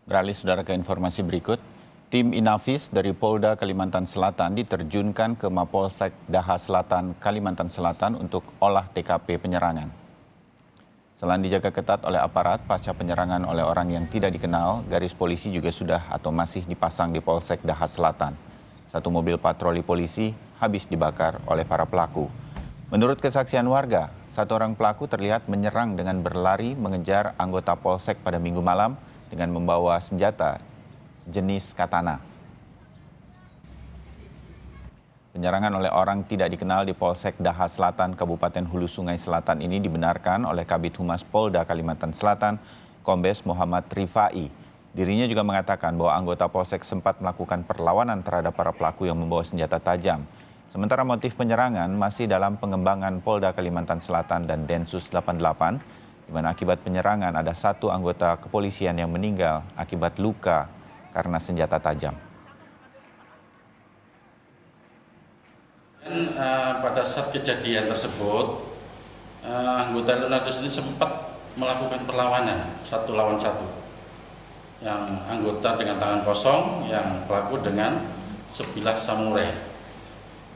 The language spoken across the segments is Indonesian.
Beralih saudara ke informasi berikut, tim Inafis dari Polda Kalimantan Selatan diterjunkan ke Mapolsek Daha Selatan, Kalimantan Selatan untuk olah TKP penyerangan. Selain dijaga ketat oleh aparat pasca penyerangan oleh orang yang tidak dikenal, garis polisi juga sudah atau masih dipasang di Polsek Daha Selatan. Satu mobil patroli polisi habis dibakar oleh para pelaku. Menurut kesaksian warga, satu orang pelaku terlihat menyerang dengan berlari mengejar anggota Polsek pada Minggu malam dengan membawa senjata jenis katana. Penyerangan oleh orang tidak dikenal di Polsek Daha Selatan, Kabupaten Hulu Sungai Selatan ini dibenarkan oleh Kabid Humas Polda Kalimantan Selatan, Kombes Muhammad Rifai. Dirinya juga mengatakan bahwa anggota Polsek sempat melakukan perlawanan terhadap para pelaku yang membawa senjata tajam. Sementara motif penyerangan masih dalam pengembangan Polda Kalimantan Selatan dan Densus 88, di mana akibat penyerangan ada satu anggota kepolisian yang meninggal akibat luka karena senjata tajam. Dan pada saat kejadian tersebut, anggota Leonardus ini sempat melakukan perlawanan satu lawan satu. Yang anggota dengan tangan kosong, yang pelaku dengan sebilah samurai.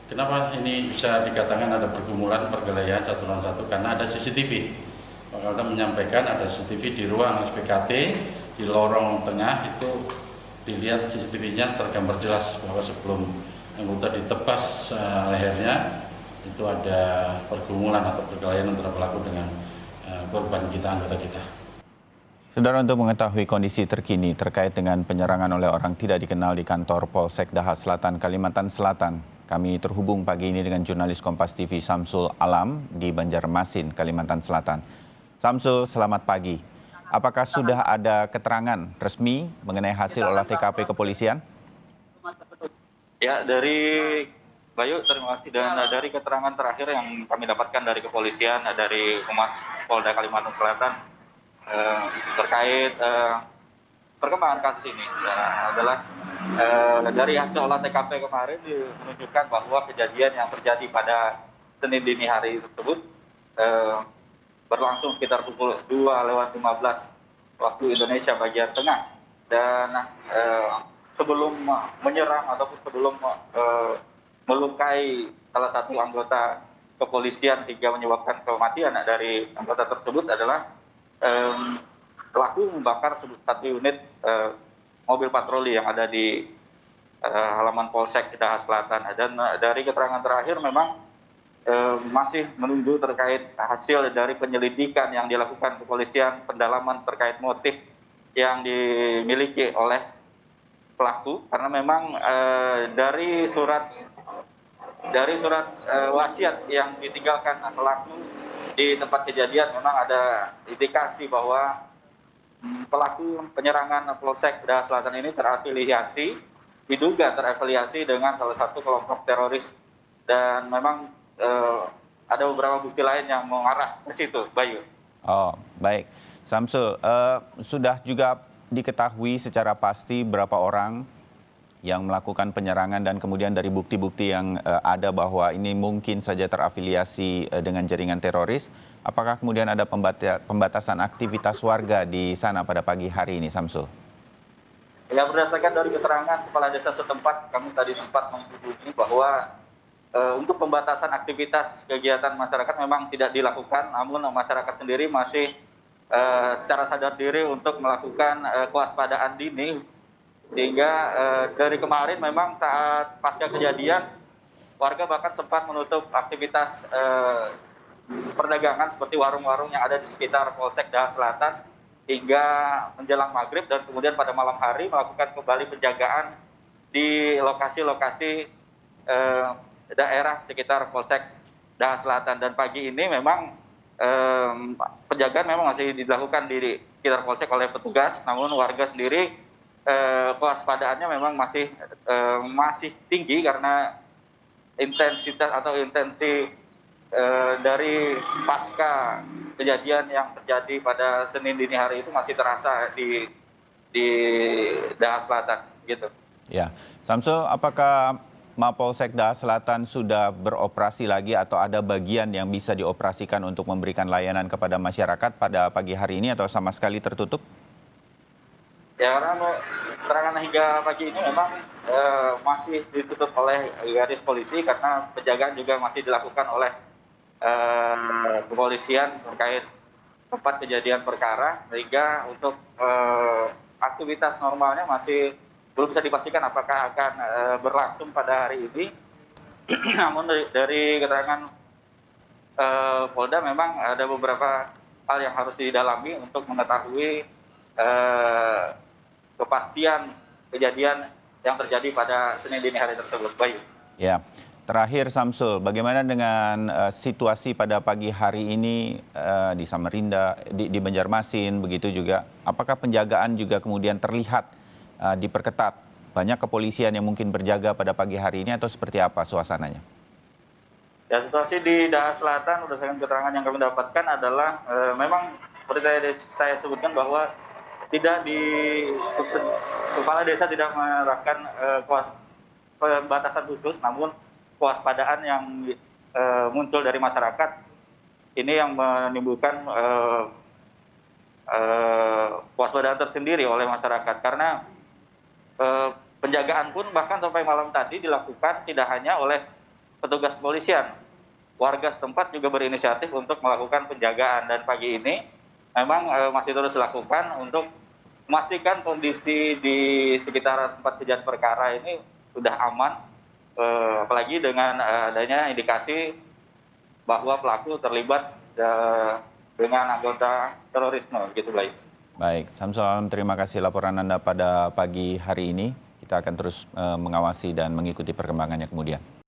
Kenapa ini bisa dikatakan ada pergumulan perkelahian satu lawan satu? Karena ada CCTV. Pak Kapolda menyampaikan ada CCTV di ruang SPKT, di lorong tengah itu dilihat CCTV-nya tergambar jelas bahwa sebelum anggota ditebas lehernya itu ada pergumulan atau perkelahian antara pelaku dengan korban kita, anggota kita. Saudara, untuk mengetahui kondisi terkini terkait dengan penyerangan oleh orang tidak dikenal di kantor Polsek Daha Selatan, Kalimantan Selatan, kami terhubung pagi ini dengan jurnalis Kompas TV Samsul Alam di Banjarmasin, Kalimantan Selatan. Samsul, selamat pagi. Apakah sudah ada keterangan resmi mengenai hasil olah TKP kepolisian? Ya, dari Bayu, terima kasih. Dan dari keterangan terakhir yang kami dapatkan dari kepolisian, dari Humas Polda Kalimantan Selatan terkait perkembangan kasus ini adalah dari hasil olah TKP kemarin menunjukkan bahwa kejadian yang terjadi pada Senin dini hari tersebut berlangsung sekitar pukul 2:15 waktu Indonesia bagian tengah. Dan sebelum menyerang ataupun sebelum melukai salah satu anggota kepolisian hingga menyebabkan kematian dari anggota tersebut adalah pelaku membakar satu unit mobil patroli yang ada di halaman Polsek Daha Selatan. Dan dari keterangan terakhir memang masih menunggu terkait hasil dari penyelidikan yang dilakukan kepolisian, pendalaman terkait motif yang dimiliki oleh pelaku, karena memang dari surat wasiat yang ditinggalkan pelaku di tempat kejadian memang ada indikasi bahwa pelaku penyerangan Polsek Daha Selatan ini diduga terafiliasi dengan salah satu kelompok teroris, dan memang ada beberapa bukti lain yang mengarah ke situ, Bayu. Oh, baik. Samsul, sudah juga diketahui secara pasti berapa orang yang melakukan penyerangan dan kemudian dari bukti-bukti yang ada bahwa ini mungkin saja terafiliasi dengan jaringan teroris. Apakah kemudian ada pembatasan aktivitas warga di sana pada pagi hari ini, Samsul? Ya, berdasarkan dari keterangan kepala desa setempat, kami tadi sempat menghubungi bahwa untuk pembatasan aktivitas kegiatan masyarakat memang tidak dilakukan, namun masyarakat sendiri masih secara sadar diri untuk melakukan kewaspadaan dini, sehingga dari kemarin memang saat pasca kejadian warga bahkan sempat menutup aktivitas perdagangan seperti warung-warung yang ada di sekitar Polsek Daha Selatan hingga menjelang maghrib, dan kemudian pada malam hari melakukan kembali penjagaan di lokasi-lokasi daerah sekitar Polsek Daha Selatan. Dan pagi ini memang penjagaan memang masih dilakukan di sekitar Polsek oleh petugas, namun warga sendiri kewaspadaannya memang masih tinggi karena intensi dari pasca kejadian yang terjadi pada Senin dini hari itu masih terasa di Daha Selatan, gitu. Ya, Samsul, apakah Mapolsek Daha Selatan sudah beroperasi lagi atau ada bagian yang bisa dioperasikan untuk memberikan layanan kepada masyarakat pada pagi hari ini atau sama sekali tertutup? Ya karena keterangan hingga pagi ini memang masih ditutup oleh garis polisi karena penjagaan juga masih dilakukan oleh kepolisian terkait tempat kejadian perkara, sehingga untuk aktivitas normalnya masih belum bisa dipastikan apakah akan berlangsung pada hari ini. Namun dari keterangan Polda memang ada beberapa hal yang harus didalami untuk mengetahui kepastian kejadian yang terjadi pada Senin dini hari tersebut. Baik. Ya, terakhir Samsul, bagaimana dengan situasi pada pagi hari ini di Samarinda, di Banjarmasin, begitu juga? Apakah penjagaan juga kemudian terlihat diperketat? Banyak kepolisian yang mungkin berjaga pada pagi hari ini atau seperti apa suasananya? Ya, situasi di Daha Selatan berdasarkan keterangan yang kami dapatkan adalah memang seperti tadi saya sebutkan bahwa tidak kepala desa tidak menerapkan pembatasan khusus, namun kewaspadaan yang muncul dari masyarakat ini yang menimbulkan kewaspadaan tersendiri oleh masyarakat, karena penjagaan pun bahkan sampai malam tadi dilakukan tidak hanya oleh petugas kepolisian. Warga setempat juga berinisiatif untuk melakukan penjagaan, dan pagi ini memang masih terus dilakukan untuk memastikan kondisi di sekitar tempat kejadian perkara ini sudah aman, apalagi dengan adanya indikasi bahwa pelaku terlibat dengan anggota terorisme, gitu baik. Baik, Samsul Alam, terima kasih laporan Anda pada pagi hari ini. Kita akan terus mengawasi dan mengikuti perkembangannya kemudian.